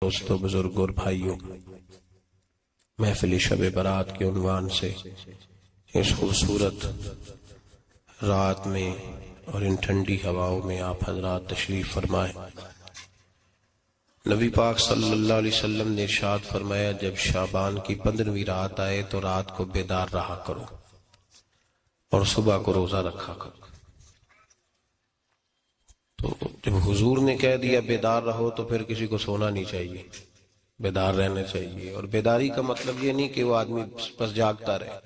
دوستوں، بزرگوں اور بھائیوں، محفل شب برات کے عنوان سے اس خوبصورت رات میں اور ان ٹھنڈی ہواؤں میں آپ حضرات تشریف فرمائیں۔ نبی پاک صلی اللہ علیہ وسلم نے ارشاد فرمایا، جب شعبان کی 15ویں رات آئے تو رات کو بیدار رہا کرو اور صبح کو روزہ رکھا کرو۔ تو جب حضور نے کہہ دیا بیدار رہو تو پھر کسی کو سونا نہیں چاہیے، بیدار رہنا چاہیے۔ اور بیداری کا مطلب یہ نہیں کہ وہ آدمی بس جاگتا رہے،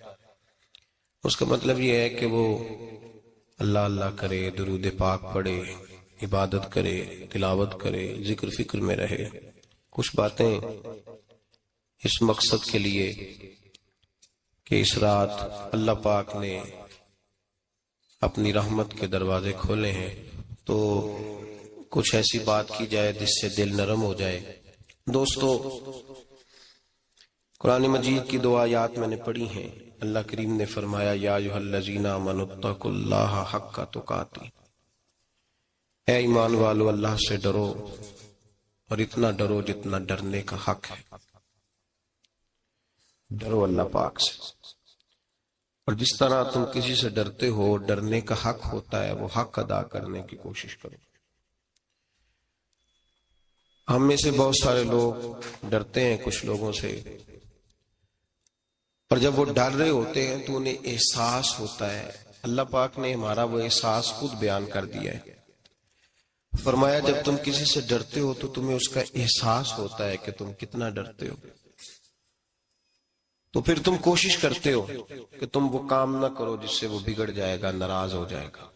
اس کا مطلب یہ ہے کہ وہ اللہ اللہ کرے، درود پاک پڑھے، عبادت کرے، تلاوت کرے، ذکر فکر میں رہے۔ کچھ باتیں اس مقصد کے لیے کہ اس رات اللہ پاک نے اپنی رحمت کے دروازے کھولے ہیں، تو کچھ ایسی بات کی جائے جس سے دل نرم ہو جائے۔ دوستو، قرآن مجید کی 2 آیات میں نے پڑھی ہیں۔ اللہ کریم نے فرمایا، یا ایھا الذین آمنوا اتقوا اللہ حق تقاتہ، اے ایمان والو اللہ سے ڈرو اور اتنا ڈرو جتنا ڈرنے کا حق ہے۔ ڈرو اللہ پاک سے، اور جس طرح تم کسی سے ڈرتے ہو، ڈرنے کا حق ہوتا ہے، وہ حق ادا کرنے کی کوشش کرو۔ ہم میں سے بہت سارے لوگ ڈرتے ہیں کچھ لوگوں سے، اور جب وہ ڈر رہے ہوتے ہیں تو انہیں احساس ہوتا ہے۔ اللہ پاک نے ہمارا وہ احساس خود بیان کر دیا ہے۔ فرمایا، جب تم کسی سے ڈرتے ہو تو تمہیں اس کا احساس ہوتا ہے کہ تم کتنا ڈرتے ہو، تو پھر تم کوشش کرتے ہو کہ تم وہ کام نہ کرو جس سے وہ بگڑ جائے گا، ناراض ہو جائے گا۔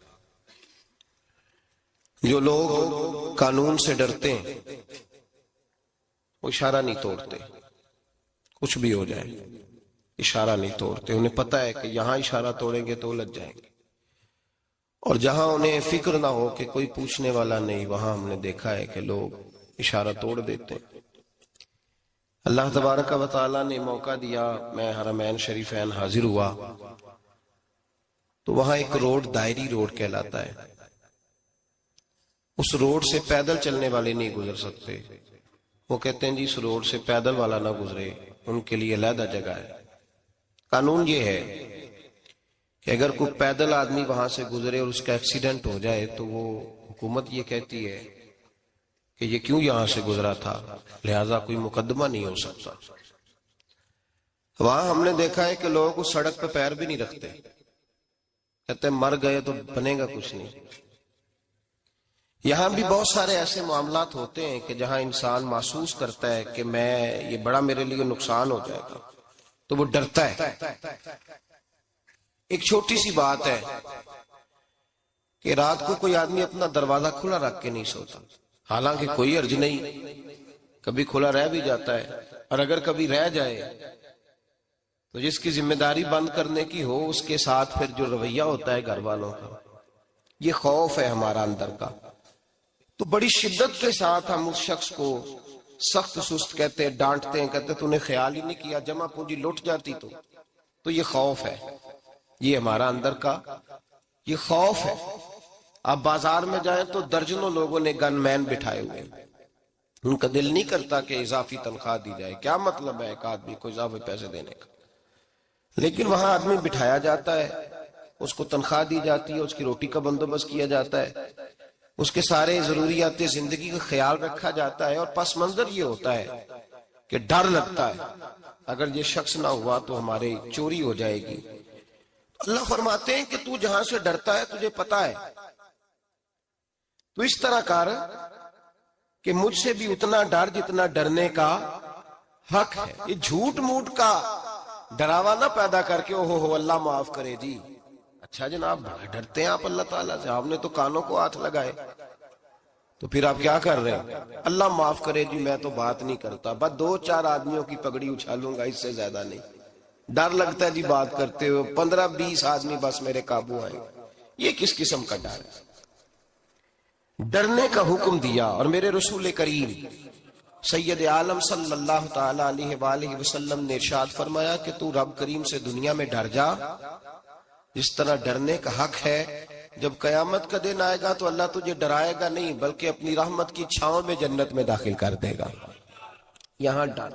جو لوگ قانون سے ڈرتے ہیں وہ اشارہ نہیں توڑتے، کچھ بھی ہو جائے اشارہ نہیں توڑتے۔ انہیں پتہ ہے کہ یہاں اشارہ توڑیں گے تو الجھ جائیں گے، اور جہاں انہیں فکر نہ ہو کہ کوئی پوچھنے والا نہیں، وہاں ہم نے دیکھا ہے کہ لوگ اشارہ توڑ دیتے ہیں۔ اللہ تبارک و تعالیٰ نے موقع دیا، میں حرمین شریفین حاضر ہوا تو وہاں ایک روڈ دائری روڈ کہلاتا ہے۔ اس روڈ سے پیدل چلنے والے نہیں گزر سکتے۔ وہ کہتے ہیں جی اس روڈ سے پیدل والا نہ گزرے، ان کے لیے علیحدہ جگہ ہے۔ قانون یہ ہے کہ اگر کوئی پیدل آدمی وہاں سے گزرے اور اس کا ایکسیڈنٹ ہو جائے تو وہ حکومت یہ کہتی ہے کہ یہ کیوں یہاں سے گزرا تھا، لہٰذا کوئی مقدمہ نہیں ہو سکتا۔ وہاں ہم نے دیکھا ہے کہ لوگ اس سڑک پہ پیر بھی نہیں رکھتے، کہتے ہیں مر گئے تو بنے گا کچھ نہیں۔ یہاں بھی بہت سارے ایسے معاملات ہوتے ہیں کہ جہاں انسان محسوس کرتا ہے کہ یہ بڑا میرے لیے نقصان ہو جائے گا، تو وہ ڈرتا ہے۔ ایک چھوٹی سی بات ہے کہ رات کو کوئی آدمی اپنا دروازہ کھلا رکھ کے نہیں سوتا، حالانکہ کوئی حرج نہیں، کبھی کھلا رہ بھی جاتا ہے، اور اگر کبھی رہ جائے تو جس کی ذمہ داری بند کرنے کی ہو اس کے ساتھ پھر جو رویہ ہوتا ہے گھر والوں کا، یہ خوف ہے ہمارا اندر کا، تو بڑی شدت کے ساتھ ہم اس شخص کو سخت سست کہتے ہیں، ڈانٹتے ہیں، کہتے ہیں تو نے خیال ہی نہیں کیا، جمع پونجی لٹ جاتی تو یہ خوف ہے، یہ ہمارا اندر کا یہ خوف ہے۔ آپ بازار میں جائیں تو درجنوں لوگوں نے گن مین بٹھائے ہوئے ہیں، ان کا دل نہیں کرتا کہ اضافی تنخواہ دی جائے، کیا مطلب ہے ایک آدمی کو اضافی پیسے دینے کا، لیکن وہاں آدمی بٹھایا جاتا ہے، اس کو تنخواہ دی جاتی ہے، اس کی روٹی کا بندوبست کیا جاتا ہے، اس کے سارے ضروریات زندگی کا خیال رکھا جاتا ہے، اور پس منظر یہ ہوتا ہے کہ ڈر لگتا ہے اگر یہ شخص نہ ہوا تو ہمارے چوری ہو جائے گی۔ اللہ فرماتے ہیں کہ تو جہاں سے ڈرتا ہے تجھے پتا ہے، تو اس طرح کر کہ مجھ سے بھی اتنا ڈر جتنا ڈرنے کا حق ہے۔ یہ جھوٹ موٹ کا ڈراوا نہ پیدا کر کے اوہ اللہ معاف کرے جی، اچھا جناب بڑا ڈرتے ہیں آپ اللہ تعالیٰ سے، آپ نے تو کانوں کو ہاتھ لگائے، تو پھر آپ کیا کر رہے ہیں؟ اللہ معاف کرے جی میں تو بات نہیں کرتا، بس 2-4 آدمیوں کی پگڑی اچھالوں گا، اس سے زیادہ نہیں۔ ڈر لگتا ہے جی بات کرتے ہوئے، 15-20 آدمی بس میرے قابو آئے، یہ کس قسم کا ڈر ہے؟ ڈرنے کا حکم دیا، اور میرے رسول کریم سید عالم صلی اللہ تعالی علیہ وآلہ وسلم نے ارشاد فرمایا کہ تو رب کریم سے دنیا میں ڈر جا جس طرح ڈرنے کا حق ہے۔ جب قیامت کا دن آئے گا تو اللہ تجھے ڈرائے گا نہیں بلکہ اپنی رحمت کی چھاؤں میں جنت میں داخل کر دے گا۔ یہاں ڈال.